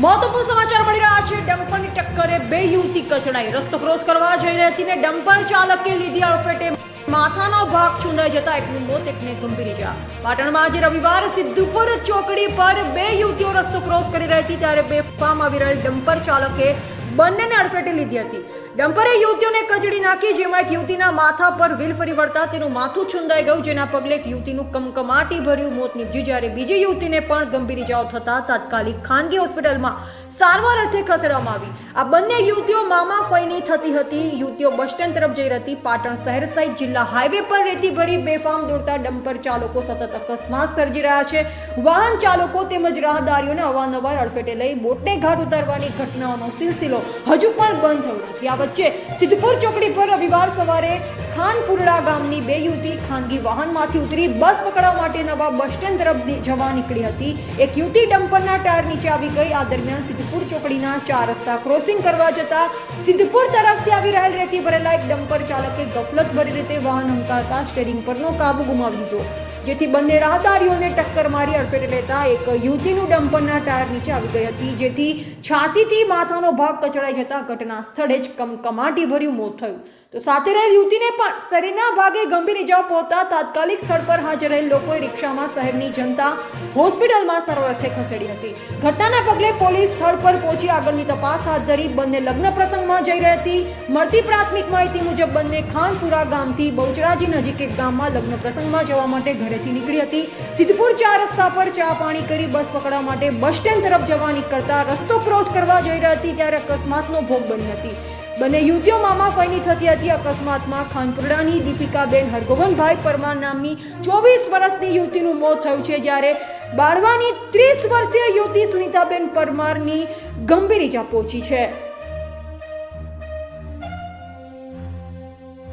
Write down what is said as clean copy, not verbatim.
મહત્વપૂર્ણ સમાચાર મળી રહ્યા છે। ડમ્પરની ટક્કરે બે યુવતી કચડાઈ। રસ્તો ક્રોસ કરવા જઈ રહી હતી ને ડમ્પર ચાલકે લીધી અડફેટે માથાનો ભાગ છુંદાઈ જતા એકનું મોત, એકને ગંભીર ઇજા। પાટણમાં આજે રવિવાર સિદ્ધપુર ચોકડી પર બે યુવતીઓ રસ્તો ક્રોસ કરી રહી હતી ત્યારે બેફામ આવી રહેલ ડમ્પર ચાલકે બંનેને અડફેટે લીધી હતી। ડમ્પરે યુવતીઓને કચડી નાખી, જેમાં એક યુવતીના માથા પર વ્હીલ ફરી વળતા તેનું માથું છુંદાઈ ગયું, જેના પગલે એક યુવતીનું કમકમાટી ભર્યું મોત નીપજ્યું, જ્યારે બીજી યુવતીને પણ ગંભીર ઇજાઓ થતા તાત્કાલિક ખાનગી હોસ્પિટલમાં સારવાર અર્થે ખસેડવામાં આવી। આ બંને યુવતીઓ મામા ફઈની થતી હતી। યુવતીઓ બસ સ્ટેન્ડ તરફ જઈ હતી। પાટણ શહેર સહિત જિલ્લા હાઈવે પર રેતી ભરી બેફામ દોડતા ડમ્પર ચાલકો સતત અકસ્માત સર્જી રહ્યા છે। વાહન ચાલકો તેમજ રાહદારીઓને અવારનવાર અડફેટે લઈ બોટને ઘાટ ઉતારવાની ઘટનાઓનો સિલસિલો હજુ પણ બંધ થયો નથી। આ વચ્ચે સિદ્ધપુર ચોકડી પર રવિવાર સવારે ખાનપુરડા ગામની બે યુવતી ખાનગી વાહનમાંથી ઉતરી બસ પકડવા માટે નવા બસ સ્ટેન્ડ તરફ જવા નીકળી હતી। એક યુવતી ડમ્પરના ટાયર નીચે આવી ગઈ। આ દરમિયાન સિદ્ધપુર ચોકડીના 4 રસ્તા ક્રોસિંગ કરવા જતા સિદ્ધપુર તરફથી આવી રહેલ રેતી ભરેલા એક ડમ્પર ચાલકે ગફલતભરી રીતે વાહન હંકારતા સ્ટીયરિંગ પરનો કાબુ ગુમાવી દીધો, જેથી બંને રાહદારીઓને ટક્કર મારી અડફેટે લેતા એક યુવતીનું ડમ્પરના ટાયર નીચે આવી ગઈ હતી, જેથી છાતીથી માથાનો ભાગ કચડાઈ જતા ઘટના સ્થળે જ કમકમાટી ભર્યું મોત થયું। તો સાથે રહેલ યુવતીને પણ શરીરના ભાગે ગંભીર ઇજાઓ પહોંચતા તાત્કાલિક સ્થળ પર હાજર રહેલ લોકોએ રિક્ષામાં શહેરની જનતા હોસ્પિટલમાં સારવાર અર્થે ખસેડી હતી। ઘટનાના પગલે પોલીસ સ્થળ પર પહોંચી આગળની તપાસ હાથ ધરી। બંને લગ્ન પ્રસંગમાં જઈ રહી હતી। મળતી પ્રાથમિક માહિતી મુજબ બંને ખાનપુરા ગામથી બહુચરાજી નજીક એક ગામમાં લગ્ન પ્રસંગમાં જવા માટે ઘરેથી નીકળી હતી। સિદ્ધપુર 4 રસ્તા પર ચા પાણી કરી બસ પકડવા માટે બસ સ્ટેન્ડ તરફ જવા નીકળતા રસ્તો ક્રોસ કરવા જઈ રહી હતી ત્યારે અકસ્માતનો ભોગ બની હતી। બંને યુવતીઓ મામા ફઈની થતી હતી। અકસ્માતમાં ખાનપુરડાની દીપિકાબેન હરગોવનભાઈ પરમાર નામની 24 વર્ષની યુવતીનું મોત થયું છે, જ્યારે બાળવાની 30 વર્ષીય યુવતી સુનિતાબેન પરમારની ગંભીર ઇજા પહોંચી છે।